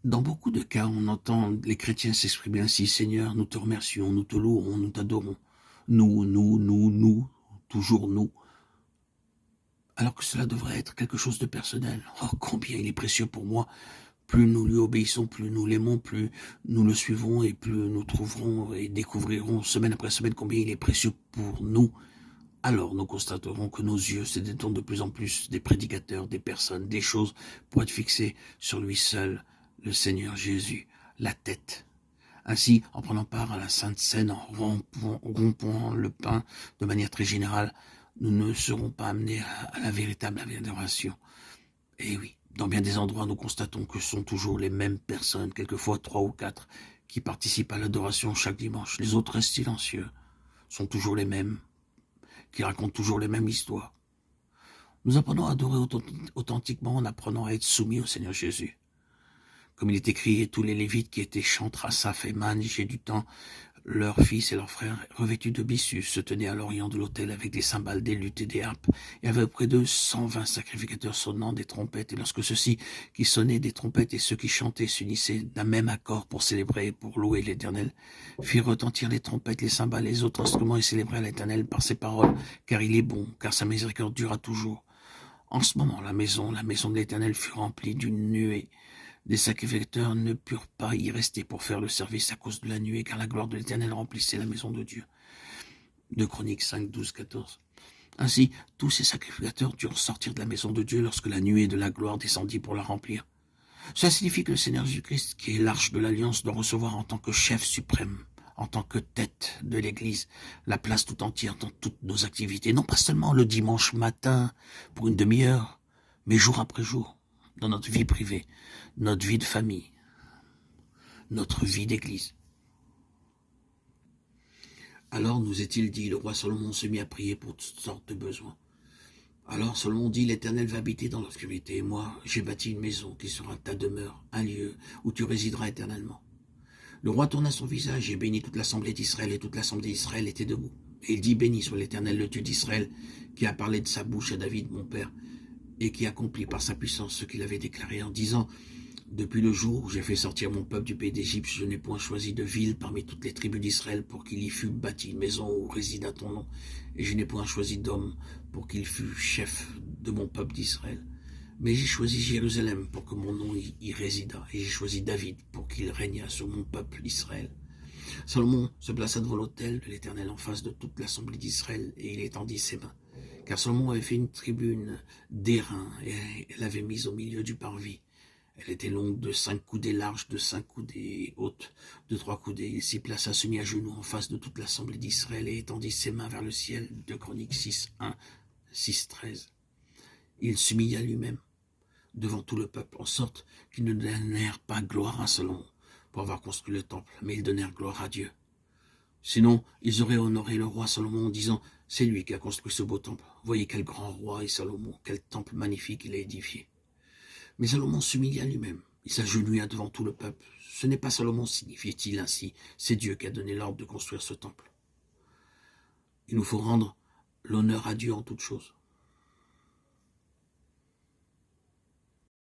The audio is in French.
Dans beaucoup de cas, on entend les chrétiens s'exprimer ainsi: Seigneur, nous te remercions, nous te louons, nous t'adorons. Nous, toujours nous. Alors que cela devrait être quelque chose de personnel. Oh, combien il est précieux pour moi. Plus nous lui obéissons, plus nous l'aimons, plus nous le suivrons et plus nous trouverons et découvrirons semaine après semaine combien il est précieux pour nous. Alors nous constaterons que nos yeux se détournent de plus en plus des prédicateurs, des personnes, des choses pour être fixés sur lui seul, le Seigneur Jésus, la tête. Ainsi, en prenant part à la Sainte Seine, en rompant le pain de manière très générale, nous ne serons pas amenés à la véritable adoration. Et oui, dans bien des endroits, nous constatons que ce sont toujours les mêmes personnes, quelquefois 3 ou 4, qui participent à l'adoration chaque dimanche. Les autres restent silencieux, sont toujours les mêmes, qui racontent toujours les mêmes histoires. Nous apprenons à adorer authentiquement en apprenant à être soumis au Seigneur Jésus. Comme il est écrit, et tous les Lévites qui étaient Chantres, Asaph, Éman, Géduthun, leurs fils et leurs frères, revêtus de byssus, se tenaient à l'orient de l'autel avec des cymbales, des luttes et des harpes, et avaient auprès d'eux 120 sacrificateurs sonnant des trompettes. Et lorsque ceux-ci qui sonnaient des trompettes et ceux qui chantaient s'unissaient d'un même accord pour célébrer et pour louer l'Éternel, firent retentir les trompettes, les cymbales, les autres instruments et célébrèrent l'Éternel par ses paroles, car il est bon, car sa miséricorde dure à toujours. En ce moment, la maison de l'Éternel fut remplie d'une nuée. Les sacrificateurs ne purent pas y rester pour faire le service à cause de la nuée, car la gloire de l'Éternel remplissait la maison de Dieu. 2 Chroniques 5, 12, 14. Ainsi, tous ces sacrificateurs durent sortir de la maison de Dieu lorsque la nuée de la gloire descendit pour la remplir. Cela signifie que le Seigneur Jésus-Christ, qui est l'arche de l'Alliance, doit recevoir en tant que chef suprême, en tant que tête de l'Église, la place tout entière dans toutes nos activités, non pas seulement le dimanche matin pour une demi-heure, mais jour après jour, dans notre vie privée, notre vie de famille, notre vie d'église. Alors nous est-il dit, le roi Salomon se mit à prier pour toutes sortes de besoins. Alors Salomon dit, l'Éternel va habiter dans l'obscurité, et moi j'ai bâti une maison qui sera ta demeure, un lieu où tu résideras éternellement. Le roi tourna son visage et bénit toute l'assemblée d'Israël, et toute l'assemblée d'Israël était debout. Et il dit, béni soit l'Éternel, le Dieu d'Israël, qui a parlé de sa bouche à David, mon père, et qui accomplit par sa puissance ce qu'il avait déclaré en disant, depuis le jour où j'ai fait sortir mon peuple du pays d'Égypte, je n'ai point choisi de ville parmi toutes les tribus d'Israël pour qu'il y fût bâti une maison où résida ton nom. Et je n'ai point choisi d'homme pour qu'il fût chef de mon peuple d'Israël. Mais j'ai choisi Jérusalem pour que mon nom y résidât. Et j'ai choisi David pour qu'il régnât sur mon peuple d'Israël. Salomon se plaça devant l'autel de l'Éternel en face de toute l'assemblée d'Israël et il étendit ses mains. Car Salomon avait fait une tribune d'airain et l'avait mise au milieu du parvis. Elle était longue de 5 coudées, large de 5 coudées et haute de 3 coudées. Il s'y plaça, se mit à genoux en face de toute l'assemblée d'Israël et étendit ses mains vers le ciel. 2 Chroniques 6, 1, 6, 13. Il s'humilia lui-même devant tout le peuple, en sorte qu'ils ne donnèrent pas gloire à Salomon pour avoir construit le temple, mais ils donnèrent gloire à Dieu. Sinon, ils auraient honoré le roi Salomon en disant, c'est lui qui a construit ce beau temple. Voyez quel grand roi est Salomon, quel temple magnifique il a édifié. Mais Salomon s'humilia lui-même. Il s'agenouilla devant tout le peuple. Ce n'est pas Salomon, signifiait-il ainsi. C'est Dieu qui a donné l'ordre de construire ce temple. Il nous faut rendre l'honneur à Dieu en toutes choses.